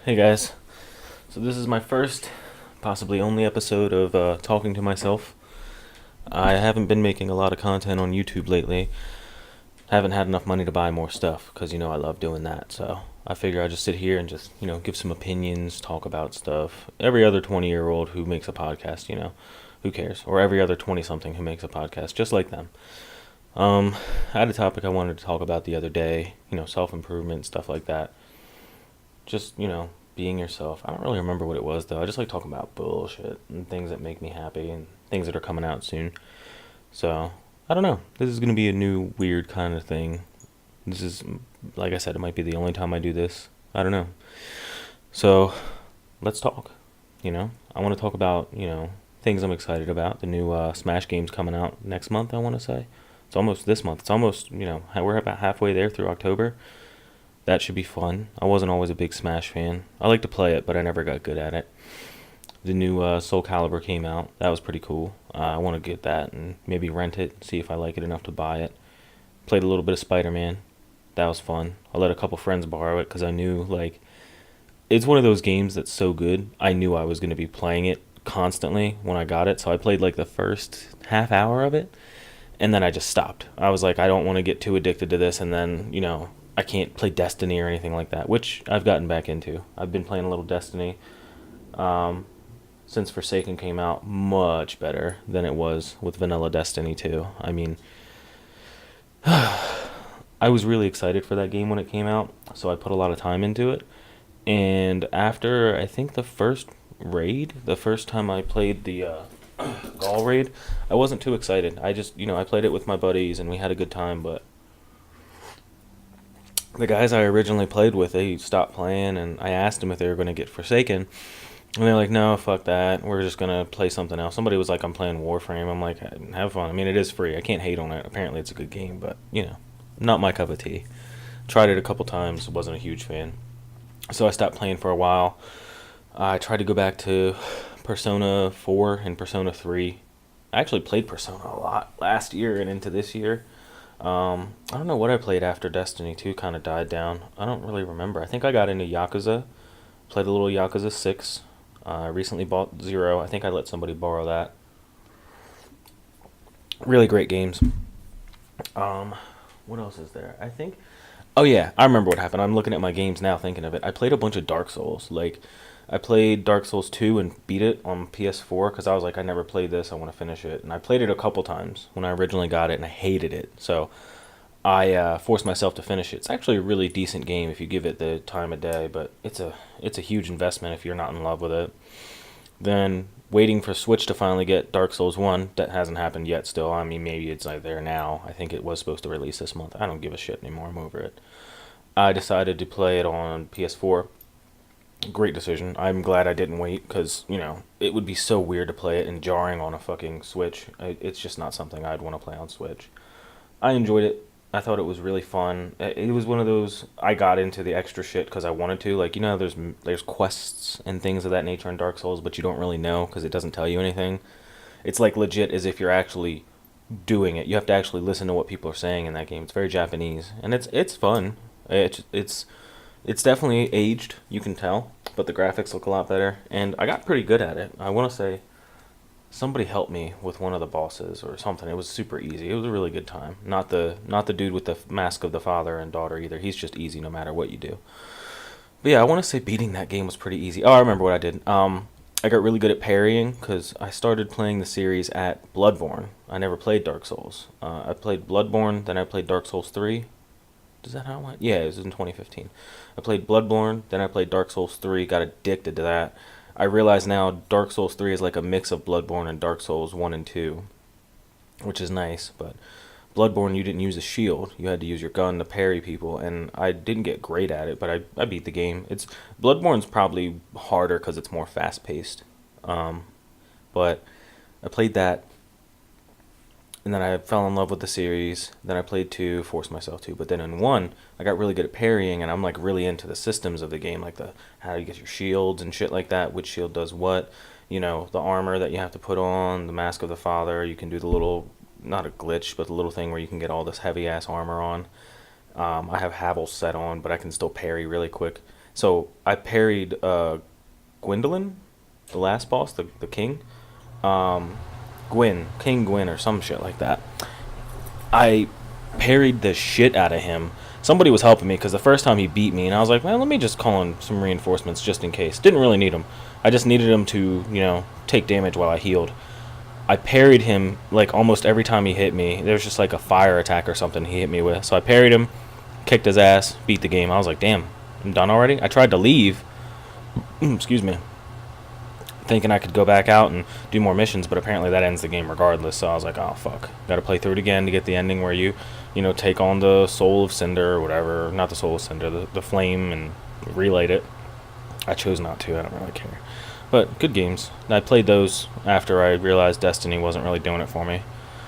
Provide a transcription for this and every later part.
Hey guys, so this is my first, possibly only episode of talking to myself. I haven't been making a lot of content on YouTube lately. Haven't had enough money to buy more stuff because I love doing that. So I figure I'll just sit here and just give some opinions, talk about stuff. Every other 20-year-old who makes a podcast, who cares? Or every other 20 something who makes a podcast, just like them. I had a topic I wanted to talk about the other day, self improvement, stuff like that. Just being yourself. I don't really remember what it was though. I just like talking about bullshit and things that make me happy and things that are coming out soon. So I don't know. This is gonna be a new weird kind of thing. This is, like I said, it might be the only time I do this. I don't know. So let's talk. I want to talk about things I'm excited about. The new Smash games coming out next month. I want to say it's almost this month. It's almost we're about halfway there through October. That should be fun. I wasn't always a big Smash fan. I like to play it, but I never got good at it. The new Soul Calibur came out. That was pretty cool. I want to get that and maybe rent it, see if I like it enough to buy it. Played a little bit of Spider-Man. That was fun. I let a couple friends borrow it because I knew, like, it's one of those games that's so good. I knew I was going to be playing it constantly when I got it, so I played like the first half hour of it, and then I just stopped. I was like, I don't want to get too addicted to this, and then, I can't play Destiny or anything like that, which I've gotten back into. I've been playing a little Destiny um, since Forsaken came out. Much better than it was with Vanilla Destiny 2. I mean, I was really excited for that game when it came out, so I put a lot of time into it. And after, I think, the first raid, the first time I played the Gaul raid, I wasn't too excited. I just, I played it with my buddies and we had a good time, but the guys I originally played with, they stopped playing, and I asked them if they were going to get Forsaken, and they're like, "No, fuck that. We're just gonna play something else." Somebody was like, "I'm playing Warframe." I'm like, "Have fun." I mean, it is free. I can't hate on it. Apparently, it's a good game, but not my cup of tea. Tried it a couple times, wasn't a huge fan, so I stopped playing for a while. I tried to go back to Persona 4 and Persona 3. I actually played Persona a lot last year and into this year. I don't know what I played after Destiny 2 kind of died down. I don't really remember. I think I got into Yakuza, played a little Yakuza 6. I recently bought Zero. I think I let somebody borrow that. Really great games. Um, what else is there? I think. Oh yeah, I remember what happened. I'm looking at my games now, thinking of it. I played a bunch of Dark Souls. Like, I played Dark Souls 2 and beat it on PS4 because I was like, I never played this. I want to finish it. And I played it a couple times when I originally got it, and I hated it. So I forced myself to finish it. It's actually a really decent game if you give it the time of day, but it's a huge investment if you're not in love with it. Then waiting for Switch to finally get Dark Souls 1. That hasn't happened yet still. I mean, maybe it's like there now. I think it was supposed to release this month. I don't give a shit anymore. I'm over it. I decided to play it on PS4. Great decision. I'm glad I didn't wait because, it would be so weird to play it and jarring on a fucking Switch. It's just not something I'd want to play on Switch. I enjoyed it. I thought it was really fun. It was one of those I got into the extra shit because I wanted to. Like, there's quests and things of that nature in Dark Souls, but you don't really know because it doesn't tell you anything. It's like legit as if you're actually doing it. You have to actually listen to what people are saying in that game. It's very Japanese, and it's fun. It's definitely aged, you can tell, but the graphics look a lot better, and I got pretty good at it. I want to say somebody helped me with one of the bosses or something. It was super easy. It was a really good time. Not the dude with the mask of the father and daughter either. He's just easy no matter what you do. But yeah, I want to say beating that game was pretty easy. Oh, I remember what I did. I got really good at parrying because I started playing the series at Bloodborne. I never played Dark Souls. I played Bloodborne, then I played Dark Souls 3. Is that how it went? Yeah, it was in 2015. I played Bloodborne, then I played Dark Souls 3, got addicted to that. I realize now Dark Souls 3 is like a mix of Bloodborne and Dark Souls 1 and 2, which is nice, but Bloodborne, you didn't use a shield. You had to use your gun to parry people, and I didn't get great at it, but I beat the game. Bloodborne's probably harder because it's more fast-paced. Um, but I played that, and then I fell in love with the series. Then I played 2, forced myself to, but then in 1, I got really good at parrying, and I'm like really into the systems of the game, like the how you get your shields and shit like that, which shield does what, the armor that you have to put on, the Mask of the Father. You can do the little, not a glitch, but the little thing where you can get all this heavy ass armor on. I have Havel set on, but I can still parry really quick. So I parried Gwendolyn, the last boss, the king. Um, King Gwyn, or some shit like that. I parried the shit out of him. Somebody was helping me because the first time he beat me, and I was like, man, let me just call in some reinforcements just in case. Didn't really need them. I just needed him to, take damage while I healed. I parried him like almost every time he hit me. There was just like a fire attack or something he hit me with. So I parried him, kicked his ass, beat the game. I was like, damn, I'm done already? I tried to leave. Excuse me. Thinking I could go back out and do more missions, but apparently that ends the game regardless. So I was like, oh fuck, gotta play through it again to get the ending where you take on the soul of Cinder or whatever. Not the soul of Cinder, the flame, and relight it. I chose not to. I don't really care. But good games. I played those after I realized Destiny wasn't really doing it for me.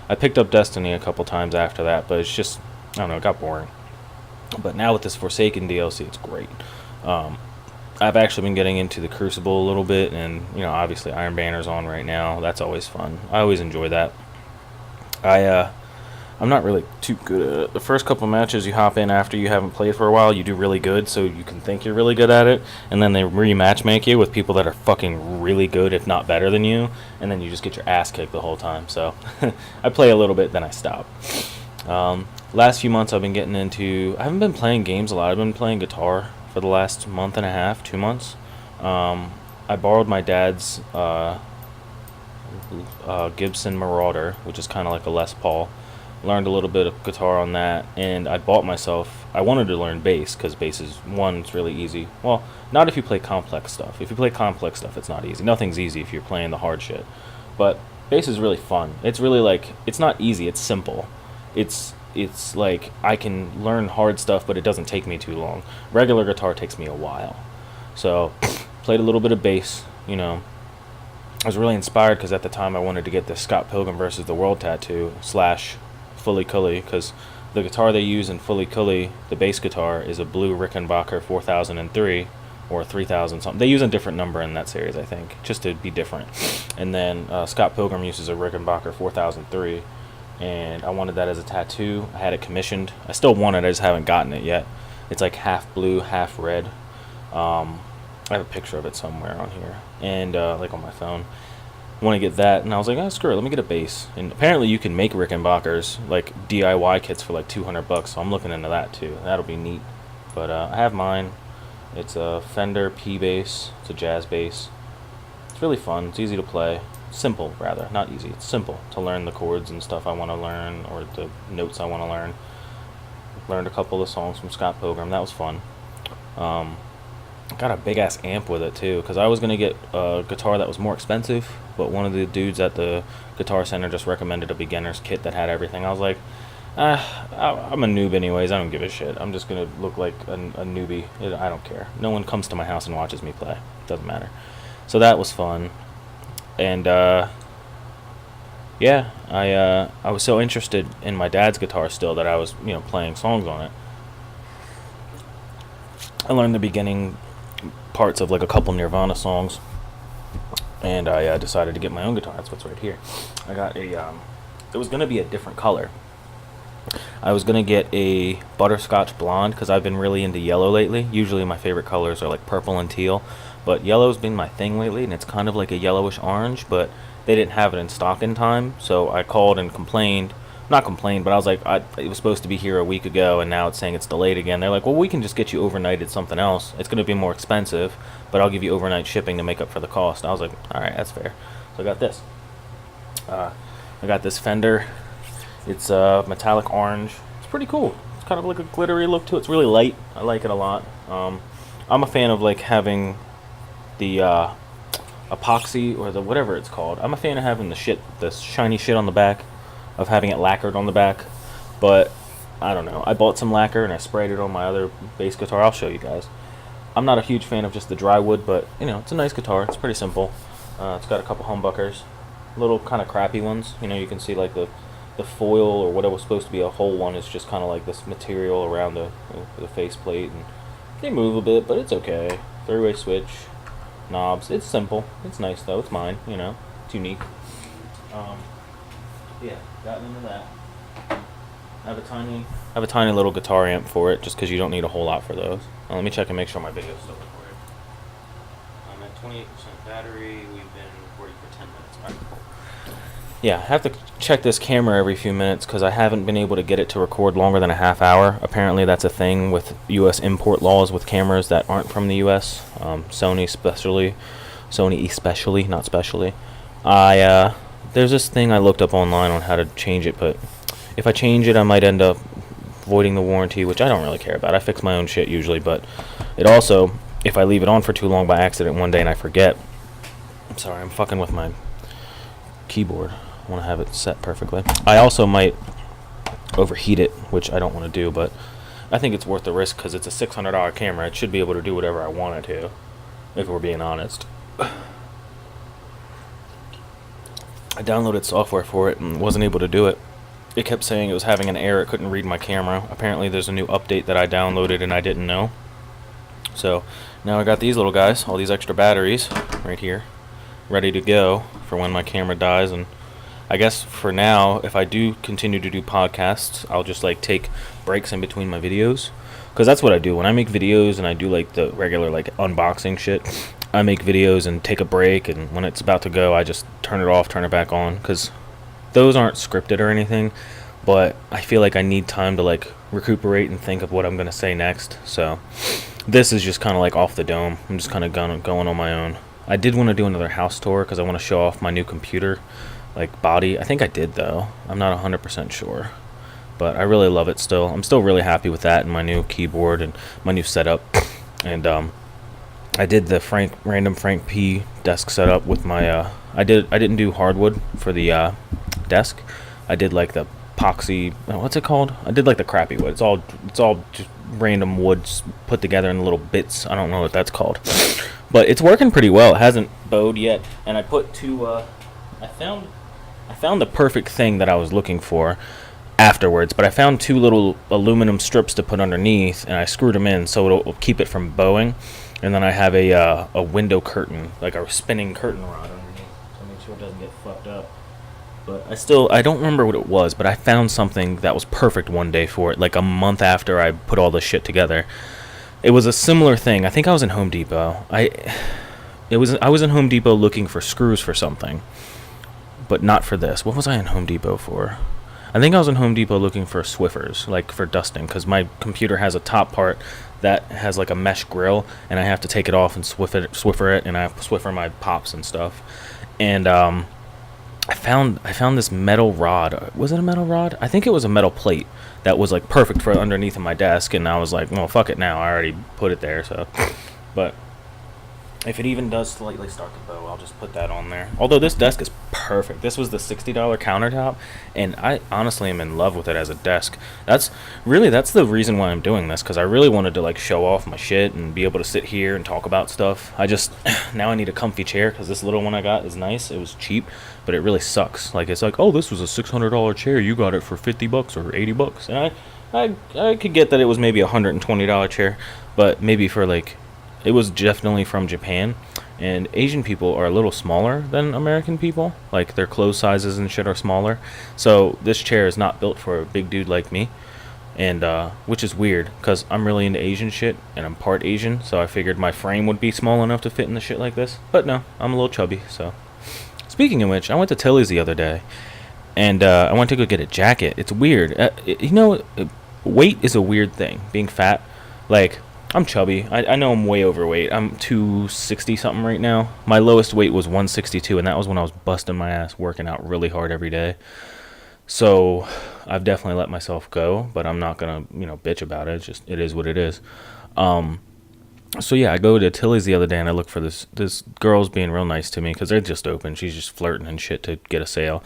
I picked up Destiny a couple times after that, but it's just, I don't know, it got boring. But now with this Forsaken DLC, it's great. I've actually been getting into the Crucible a little bit, and obviously Iron Banner's on right now. That's always fun. I always enjoy that. I'm not really too good at it. The first couple matches you hop in after you haven't played for a while, you do really good, so you can think you're really good at it, and then they rematch make you with people that are fucking really good, if not better than you, and then you just get your ass kicked the whole time. So I play a little bit, then I stop. Last few months I've been getting into. I haven't been playing games a lot. I've been playing guitar for the last month and a half, 2 months. I borrowed my dad's Gibson Marauder, which is kind of like a Les Paul. Learned a little bit of guitar on that, and I wanted to learn bass, because bass is, one, it's really easy. Well, not if you play complex stuff. If you play complex stuff, it's not easy. Nothing's easy if you're playing the hard shit. But bass is really fun. It's really like, it's not easy, it's simple. It's like, I can learn hard stuff, but it doesn't take me too long. Regular guitar takes me a while. So, played a little bit of bass, I was really inspired because at the time I wanted to get the Scott Pilgrim versus the World tattoo / Fully Cully, because the guitar they use in Fully Cully, the bass guitar, is a blue Rickenbacker 4003 or 3000 something. They use a different number in that series, I think, just to be different. And then Scott Pilgrim uses a Rickenbacker 4003, and I wanted that as a tattoo. I had it commissioned. I still want it, I just haven't gotten it yet. It's like half blue, half red. I have a picture of it somewhere on here, and like on my phone. Want to get that, and I was like, screw it, let me get a bass. And apparently you can make Rickenbackers, like DIY kits, for like $200, so I'm looking into that too. That'll be neat. But I have mine. It's a Fender P bass. It's a jazz bass. It's really fun. It's easy to play. Simple, rather, not easy. It's simple to learn the chords and stuff I want to learn, or the notes I want to learn. Learned a couple of songs from Scott Pilgrim. That was fun. Got a big ass amp with it too, because I was gonna get a guitar that was more expensive, but one of the dudes at the Guitar Center just recommended a beginner's kit that had everything. I was like, I'm a noob anyways, I don't give a shit. I'm just gonna look like a newbie. I don't care. No one comes to my house and watches me play. Doesn't matter. So that was fun. And yeah, I was so interested in my dad's guitar still that I was playing songs on it. I learned the beginning parts of like a couple Nirvana songs, and I decided to get my own guitar. That's what's right here. I got a it was gonna be a different color. I was gonna get a butterscotch blonde, because I've been really into yellow lately. Usually my favorite colors are like purple and teal, but yellow's been my thing lately, and it's kind of like a yellowish orange, but they didn't have it in stock in time, so I called and complained. Not complained, but I was like, it was supposed to be here a week ago, and now it's saying it's delayed again. They're like, well, we can just get you overnighted something else. It's going to be more expensive, but I'll give you overnight shipping to make up for the cost. I was like, all right, that's fair. So I got this. I got this Fender. It's metallic orange. It's pretty cool. It's kind of like a glittery look to it. It's really light. I like it a lot. I'm a fan of like having the epoxy, or the whatever it's called. I'm a fan of having the shiny shit on the back, of having it lacquered on the back. But I don't know, I bought some lacquer and I sprayed it on my other bass guitar. I'll show you guys. I'm not a huge fan of just the dry wood, but it's a nice guitar. It's pretty simple. It's got a couple humbuckers, little kind of crappy ones. You can see like the foil, or what was supposed to be a whole one, is just kind of like this material around the faceplate, and they move a bit, but it's okay. 3-way switch, knobs. It's simple. It's nice though. It's mine. It's unique. Yeah, gotten into that. I have a tiny little guitar amp for it, just because you don't need a whole lot for those. Let me check and make sure my video is still recorded. I'm at 28% battery. We've been recording for 10 minutes. All right, cool. Yeah, I have to check this camera every few minutes because I haven't been able to get it to record longer than a half hour. Apparently, that's a thing with U.S. import laws with cameras that aren't from the U.S. Sony especially, not specially. There's this thing I looked up online on how to change it, but if I change it, I might end up voiding the warranty, which I don't really care about. I fix my own shit usually, but it also, if I leave it on for too long by accident one day and I forget, I'm sorry, I'm fucking with my keyboard. I want to have it set perfectly. I also might overheat it, which I don't want to do, but I think it's worth the risk because it's a $600 camera. It should be able to do whatever I want it to, if we're being honest. I downloaded software for it and wasn't able to do it. It kept saying it was having an error. It couldn't read my camera. Apparently there's a new update that I downloaded and I didn't know. So now I got these little guys, all these extra batteries right here, ready to go for when my camera dies. And I guess for now, if I do continue to do podcasts, I'll just like take breaks in between my videos. Because that's what I do. When I make videos and I do like the regular like unboxing shit, I make videos and take a break, and when it's about to go, I just turn it off, turn it back on, because those aren't scripted or anything, but I feel like I need time to like recuperate and think of what I'm going to say next. So this is just kind of like off the dome. I'm just kind of going on my own. I did want to do another house tour because I want to show off my new computer, like body. I think I did though. I'm not 100% sure, but I really love it still. I'm still really happy with that and my new keyboard and my new setup. And I did the random Frank P desk setup with my I didn't do hardwood for the desk. I did like the epoxy, what's it called? I did like the crappy wood. It's all just random woods put together in little bits. I don't know what that's called. But it's working pretty well. It hasn't bowed yet. And I put two I found the perfect thing that I was looking for afterwards, but I found two little aluminum strips to put underneath and I screwed them in so it'll keep it from bowing. And then I have a window curtain, like a spinning curtain rod underneath, to make sure it doesn't get fucked up. But I don't remember what it was, but I found something that was perfect one day for it, like a month after I put all this shit together. It was a similar thing. I think I was in Home Depot. I was in Home Depot looking for screws for something, but not for this. What was I in Home Depot for? I think I was in Home Depot looking for Swiffers, like for dusting, because my computer has a top part that has like a mesh grill, and I have to take it off and Swiffer it, and I Swiffer my pops and stuff. And I found this metal rod. Was it a metal rod? I think it was a metal plate that was like perfect for underneath of my desk, and I was like, well, fuck it now. I already put it there, so. But if it even does slightly start to bow, I'll just put that on there. Although this desk is perfect. This was the $60 countertop, and I honestly am in love with it as a desk. That's the reason why I'm doing this, because I really wanted to like show off my shit and be able to sit here and talk about stuff. Now I need a comfy chair, because this little one I got is nice. It was cheap, but it really sucks. Like, it's like, oh, this was a $600 chair. You got it for $50 or $80. And I could get that it was maybe a $120 chair, but maybe for like, it was definitely from Japan, and Asian people are a little smaller than American people. Like, their clothes sizes and shit are smaller. So this chair is not built for a big dude like me, and which is weird, because I'm really into Asian shit, and I'm part Asian, so I figured my frame would be small enough to fit in the shit like this. But no, I'm a little chubby, so. Speaking of which, I went to Tilly's the other day, and I went to go get a jacket. It's weird. Weight is a weird thing, being fat. Like, I'm chubby. I know I'm way overweight. I'm 260 something right now. My lowest weight was 162, and that was when I was busting my ass working out really hard every day. So I've definitely let myself go, but I'm not gonna bitch about it. It is what it is. So yeah, I go to Tilly's the other day and I look for this girl's being real nice to me because they're just open. She's just flirting and shit to get a sale,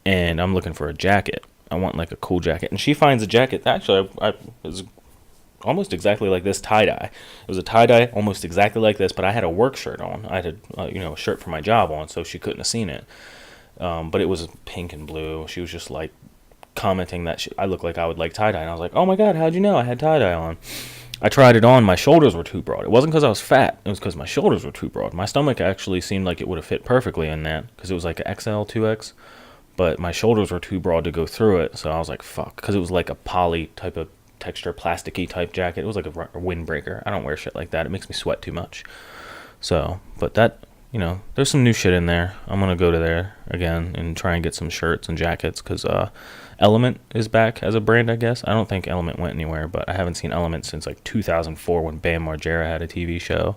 and I'm looking for a jacket. I want like a cool jacket, and she finds a jacket that actually is almost exactly like this tie-dye. It was a tie-dye almost exactly like this, but I had a work shirt on. I had a shirt for my job on, so she couldn't have seen it. But it was pink and blue. She was just like commenting that I looked like I would like tie-dye, and I was like, oh my god, how'd you know I had tie-dye on? I tried it on. My shoulders were too broad. It wasn't because I was fat. It was because my shoulders were too broad. My stomach actually seemed like it would have fit perfectly in that because it was like an XL, 2X. But my shoulders were too broad to go through it, so I was like, fuck. Because it was like a poly type of texture plasticky type jacket. It was like a windbreaker. I don't wear shit like that. It makes me sweat too much. So, but that, there's some new shit in there. I'm gonna go to there again and try and get some shirts and jackets because Element is back as a brand, I guess. I don't think Element went anywhere, but I haven't seen Element since like 2004 when Bam Margera had a TV show.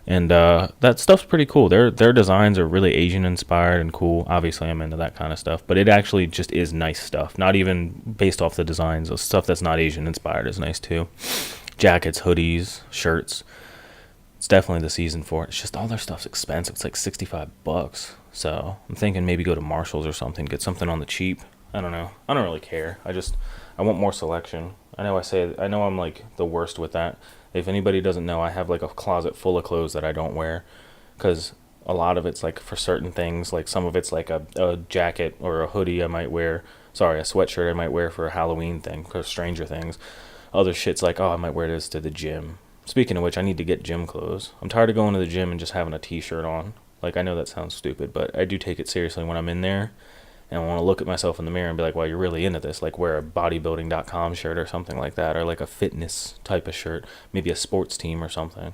And that stuff's pretty cool. Their designs are really Asian inspired and cool. Obviously, I'm into that kind of stuff, but it actually just is nice stuff. Not even based off the designs. The stuff that's not Asian inspired is nice too. Jackets, hoodies, shirts. It's definitely the season for it. It's just all their stuff's expensive. It's like $65. So I'm thinking maybe go to Marshalls or something, get something on the cheap. I don't know. I don't really care. I want more selection. I know I'm like the worst with that. If anybody doesn't know, I have like a closet full of clothes that I don't wear because a lot of it's like for certain things. Like some of it's like a jacket or a hoodie I might wear. Sorry, a sweatshirt I might wear for a Halloween thing for Stranger Things. Other shit's like, oh, I might wear this to the gym. Speaking of which, I need to get gym clothes. I'm tired of going to the gym and just having a t-shirt on. Like, I know that sounds stupid, but I do take it seriously when I'm in there. And I want to look at myself in the mirror and be like, well, you're really into this. Like, wear a bodybuilding.com shirt or something like that. Or like a fitness type of shirt. Maybe a sports team or something.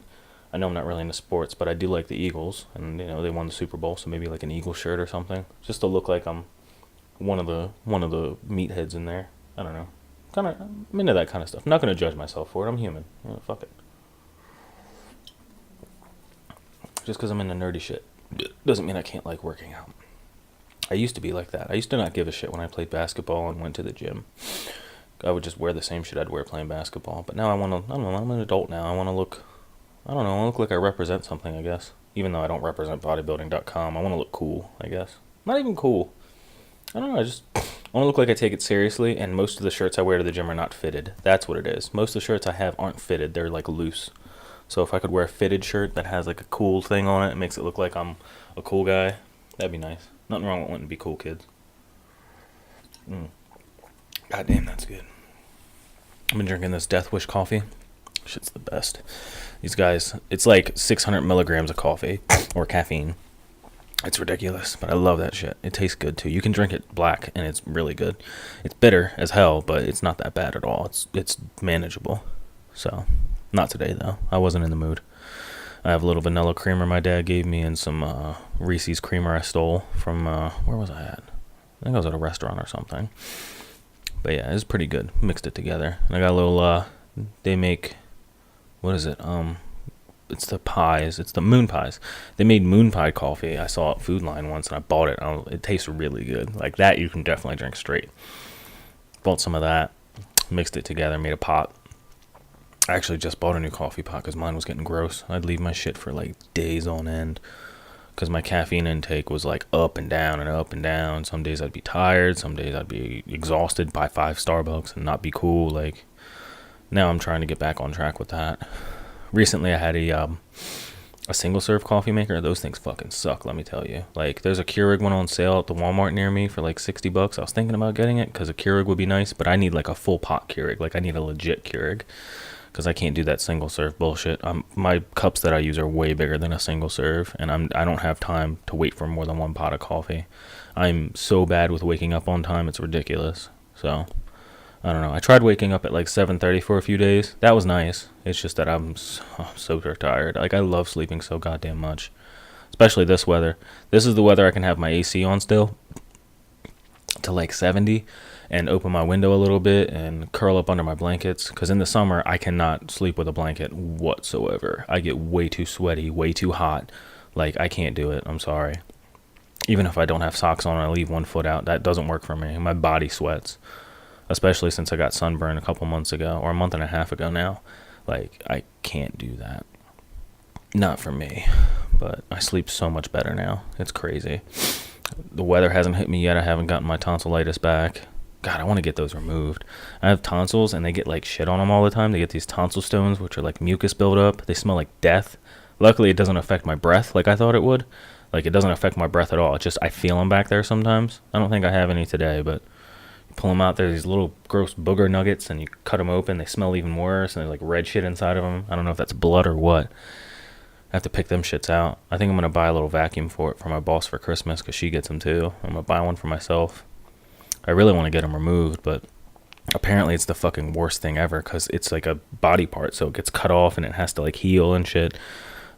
I know I'm not really into sports, but I do like the Eagles. And, they won the Super Bowl, so maybe like an Eagle shirt or something. Just to look like I'm one of the meatheads in there. I don't know. I'm into that kind of stuff. I'm not going to judge myself for it. I'm human. Fuck it. Just because I'm into nerdy shit doesn't mean I can't like working out. I used to be like that. I used to not give a shit when I played basketball and went to the gym. I would just wear the same shit I'd wear playing basketball. But now I don't know, I'm an adult now. I want to look like I represent something, I guess. Even though I don't represent bodybuilding.com, I want to look cool, I guess. Not even cool. I don't know, I want to look like I take it seriously, and most of the shirts I wear to the gym are not fitted. That's what it is. Most of the shirts I have aren't fitted. They're like loose. So if I could wear a fitted shirt that has like a cool thing on it, it makes it look like I'm a cool guy, that'd be nice. Nothing wrong with wanting to be cool, kids. God damn, that's good. I've been drinking this Death Wish coffee. Shit's the best. These guys, it's like 600 milligrams of coffee or caffeine. It's ridiculous, but I love that shit. It tastes good too. You can drink it black, and it's really good. It's bitter as hell, but it's not that bad at all. It's manageable. So, not today though. I wasn't in the mood. I have a little vanilla creamer my dad gave me and some Reese's creamer I stole from, where was I at? I think I was at a restaurant or something. But yeah, it's pretty good. Mixed it together. And I got a little, they make, what is it? It's the pies. It's the moon pies. They made moon pie coffee. I saw it at Food Line once and I bought it. It tastes really good. Like that you can definitely drink straight. Bought some of that. Mixed it together. Made a pot. I actually just bought a new coffee pot because mine was getting gross. I'd leave my shit for like days on end because my caffeine intake was like up and down and up and down. Some days I'd be tired. Some days I'd be exhausted by 5 Starbucks and not be cool. Like now I'm trying to get back on track with that. Recently I had a single serve coffee maker. Those things fucking suck, let me tell you. Like there's a Keurig one on sale at the Walmart near me for like $60. I was thinking about getting it because a Keurig would be nice, but I need like a full pot Keurig. Like I need a legit Keurig. Because I can't do that single serve bullshit. My cups that I use are way bigger than a single serve, and I don't have time to wait for more than one pot of coffee. I'm so bad with waking up on time, it's ridiculous. So, I don't know. I tried waking up at like 7:30 for a few days. That was nice. It's just that I'm so tired. Like, I love sleeping so goddamn much. Especially this weather. This is the weather I can have my AC on still to like 70. And open my window a little bit and curl up under my blankets. Because in the summer, I cannot sleep with a blanket whatsoever. I get way too sweaty, way too hot. Like, I can't do it. I'm sorry. Even if I don't have socks on and I leave one foot out, that doesn't work for me. My body sweats. Especially since I got sunburned a couple months ago, or a month and a half ago now. Like, I can't do that. Not for me. But I sleep so much better now. It's crazy. The weather hasn't hit me yet. I haven't gotten my tonsillitis back. God, I want to get those removed. I have tonsils, and they get, like, shit on them all the time. They get these tonsil stones, which are, like, mucus buildup. They smell like death. Luckily, it doesn't affect my breath like I thought it would. Like, it doesn't affect my breath at all. It's just I feel them back there sometimes. I don't think I have any today, but you pull them out. There's these little gross booger nuggets, and you cut them open. They smell even worse, and there's, like, red shit inside of them. I don't know if that's blood or what. I have to pick them shits out. I think I'm going to buy a little vacuum for it for my boss for Christmas, because she gets them, too. I'm going to buy one for myself. I really want to get them removed, but Apparently it's the fucking worst thing ever because it's like a body part, so it gets cut off and it has to like heal and shit.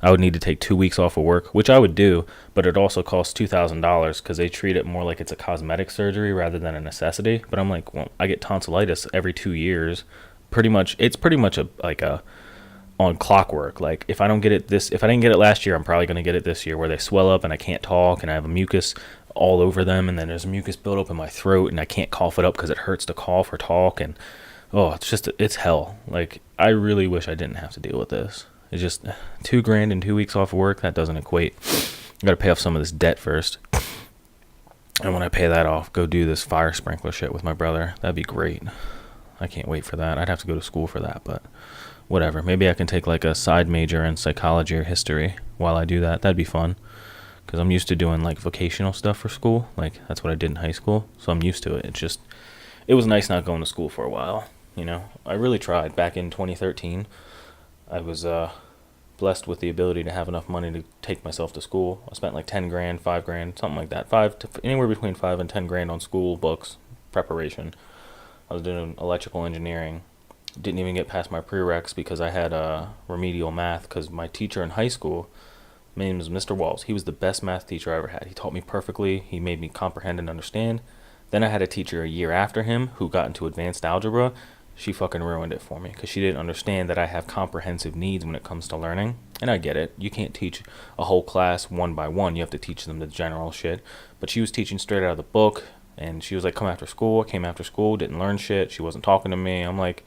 I would need to take 2 weeks off of work, which I would do, but it also costs $2,000 because they treat it more like it's a cosmetic surgery rather than a necessity. But I'm like, well, I get tonsillitis every 2 years. Pretty much, it's pretty much a like a on clockwork. Like if I didn't get it last year, I'm probably gonna get it this year, where they swell up and I can't talk and I have a mucus all over them, and then there's mucus buildup in my throat and I can't cough it up because it hurts to cough or talk, and oh, it's hell. Like I really wish I didn't have to deal with this. It's just $2,000 and 2 weeks off of work. That doesn't equate. I got to pay off some of this debt first, and when I pay that off, go do this fire sprinkler shit with my brother. That'd be great. I can't wait for that. I'd have to go to school for that, but whatever. Maybe I can take like a side major in psychology or history while I do that. That'd be fun because I'm used to doing like vocational stuff for school. Like that's what I did in high school, so I'm used to it. It was nice not going to school for a while. I really tried. Back in 2013, I was blessed with the ability to have enough money to take myself to school. I spent like 10 grand, 5 grand, something like that. Anywhere between 5 and 10 grand on school books preparation. I was doing electrical engineering. Didn't even get past my prereqs because I had remedial math, because my teacher in high school, his name was Mr. Walls. He was the best math teacher I ever had. He taught me perfectly. He made me comprehend and understand. Then I had a teacher a year after him who got into advanced algebra. She fucking ruined it for me because she didn't understand that I have comprehensive needs when it comes to learning. And I get it. You can't teach a whole class one by one. You have to teach them the general shit. But she was teaching straight out of the book, and she was like, come after school. I came after school, didn't learn shit. She wasn't talking to me. I'm like,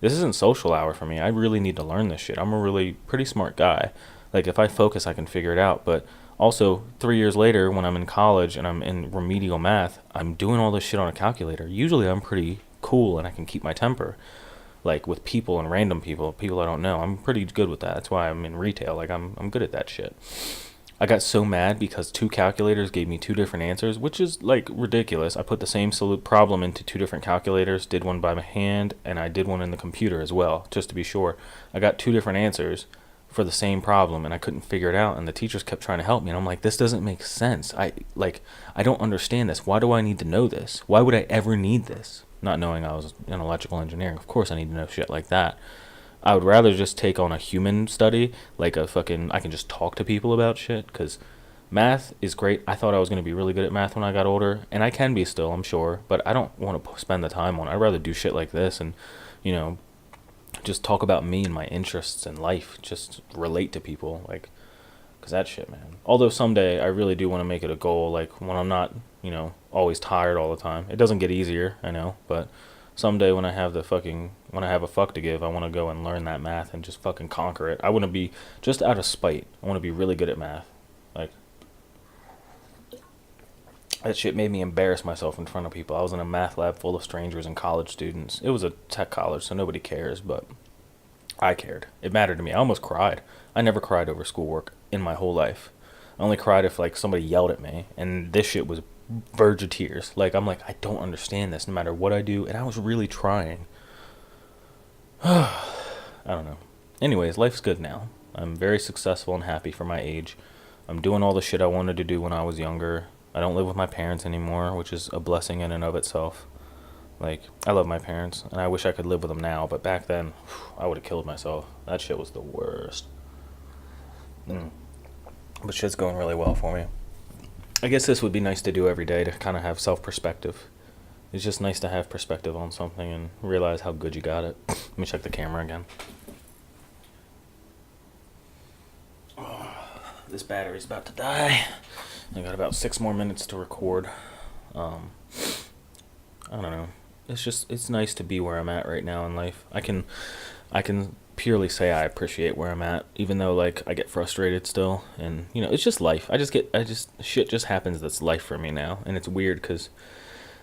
this isn't social hour for me. I really need to learn this shit. I'm a really pretty smart guy. Like, if I focus, I can figure it out. But also, 3 years later, when I'm in college and I'm in remedial math, I'm doing all this shit on a calculator. Usually I'm pretty cool and I can keep my temper. Like, with people and random people I don't know. I'm pretty good with that. That's why I'm in retail. Like, I'm good at that shit. I got so mad because two calculators gave me two different answers, which is like ridiculous. I put the same problem into two different calculators, did one by my hand, and I did one in the computer as well, just to be sure. I got two different answers for the same problem, and I couldn't figure it out, and the teachers kept trying to help me, and I'm like, this doesn't make sense. I don't understand this. Why do I need to know this? Why would I ever need this? Not knowing I was in electrical engineering. Of course I need to know shit like that. I would rather just take on a human study, like I can just talk to people about shit, because math is great. I thought I was going to be really good at math when I got older, and I can be still, I'm sure, but I don't want to spend the time on it. I'd rather do shit like this and, you know, just talk about me and my interests in life, just relate to people, like, because that shit, man. Although someday I really do want to make it a goal, like, when I'm not, always tired all the time. It doesn't get easier, I know, but someday when I have a fuck to give, I want to go and learn that math and just fucking conquer it. I want to be, just out of spite, I want to be really good at math. Like, that shit made me embarrass myself in front of people. I was in a math lab full of strangers and college students. It was a tech college, so nobody cares, but I cared. It mattered to me. I almost cried. I never cried over schoolwork in my whole life. I only cried if, like, somebody yelled at me, and this shit was verge of tears. Like, I'm like, I don't understand this no matter what I do, and I was really trying. I don't know. Anyways, life's good now. I'm very successful and happy for my age. I'm doing all the shit I wanted to do when I was younger. I don't live with my parents anymore, which is a blessing in and of itself. Like, I love my parents, and I wish I could live with them now, but back then, I would have killed myself. That shit was the worst. But shit's going really well for me. I guess this would be nice to do every day, to kind of have self-perspective. It's just nice to have perspective on something and realize how good you got it. Let me check the camera again. Oh, this battery's about to die. I got about 6 more minutes to record. I don't know. It's nice to be where I'm at right now in life. I can purely say I appreciate where I'm at, even though, like, I get frustrated still, and, it's just life. Shit just happens. That's life for me now, and it's weird, because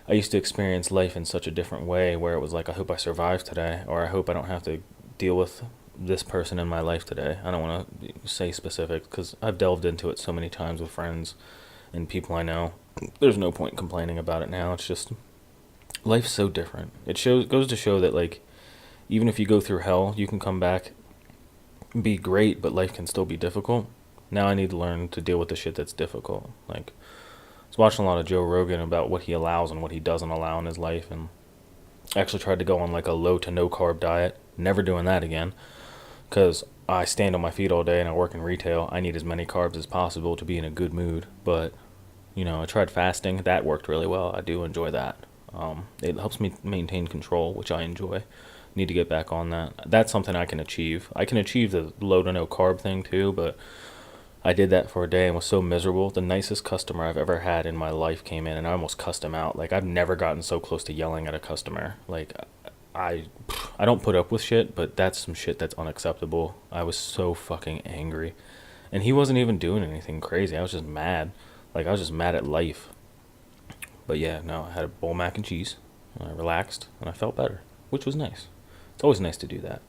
I used to experience life in such a different way, where it was like, I hope I survive today, or I hope I don't have to deal with this person in my life today. I don't want to say specific, because I've delved into it so many times with friends and people I know. There's no point complaining about it now. It's just, life's so different. It goes to show that, like, even if you go through hell, you can come back and be great, but life can still be difficult. Now I need to learn to deal with the shit that's difficult. Like, I was watching a lot of Joe Rogan about what he allows and what he doesn't allow in his life, and I actually tried to go on like a low to no carb diet. Never doing that again, because I stand on my feet all day and I work in retail. I need as many carbs as possible to be in a good mood. But I tried fasting. That worked really well. I do enjoy that. It helps me maintain control, which I enjoy. Need to get back on that. That's something I can achieve. I can achieve the low to no carb thing too, but I did that for a day and was so miserable. The nicest customer I've ever had in my life came in and I almost cussed him out. Like, I've never gotten so close to yelling at a customer. Like, I I don't put up with shit, but that's some shit that's unacceptable. I was so fucking angry. And he wasn't even doing anything crazy. I was just mad. Like, I was just mad at life. But yeah, no, I had a bowl of mac and cheese. And I relaxed and I felt better, which was nice. It's always nice to do that.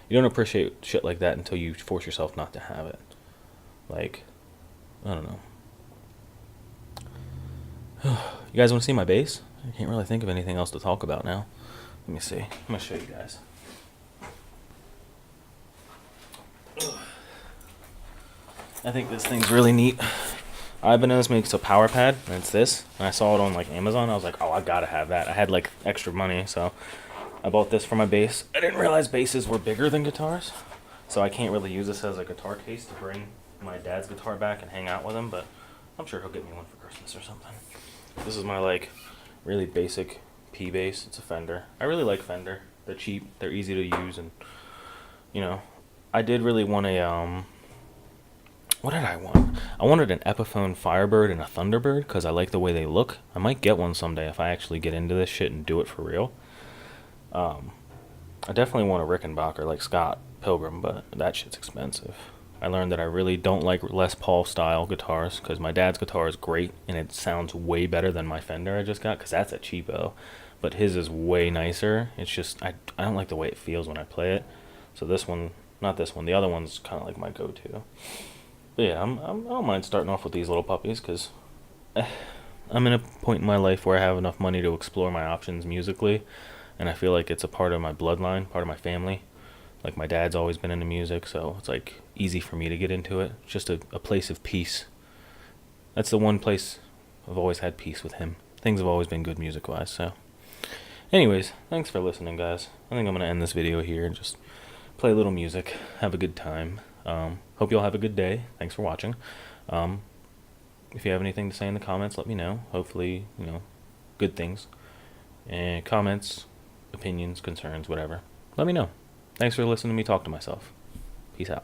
You don't appreciate shit like that until you force yourself not to have it. Like, I don't know. You guys want to see my base? I can't really think of anything else to talk about now. Let me see. I'm going to show you guys. I think this thing's really neat. Ibanez makes a power pad, and it's this. And I saw it on like Amazon. I was like, oh, I gotta have that. I had like extra money, so I bought this for my bass. I didn't realize basses were bigger than guitars, so I can't really use this as a guitar case to bring my dad's guitar back and hang out with him, but I'm sure he'll get me one for Christmas or something. This is my like really basic P bass. It's a Fender. I really like Fender. They're cheap, they're easy to use, and I did really want a what did I want? I wanted an Epiphone Firebird and a Thunderbird because I like the way they look. I might get one someday if I actually get into this shit and do it for real. I definitely want a Rickenbacker like Scott Pilgrim, but that shit's expensive. I learned that I really don't like Les Paul style guitars because my dad's guitar is great and it sounds way better than my Fender I just got because that's a cheapo. But his is way nicer. It's just, I don't like the way it feels when I play it. So this one, not this one, the other one's kind of like my go-to. But yeah, I don't mind starting off with these little puppies because I'm in a point in my life where I have enough money to explore my options musically, and I feel like it's a part of my bloodline, part of my family. Like, my dad's always been into music, so it's like easy for me to get into it. It's just a place of peace. That's the one place I've always had peace with him. Things have always been good music-wise, so. Anyways, thanks for listening, guys. I think I'm going to end this video here and just play a little music, have a good time. Hope you all have a good day. Thanks for watching. If you have anything to say in the comments, let me know. Hopefully, good things. And comments, opinions, concerns, whatever. Let me know. Thanks for listening to me talk to myself. Peace out.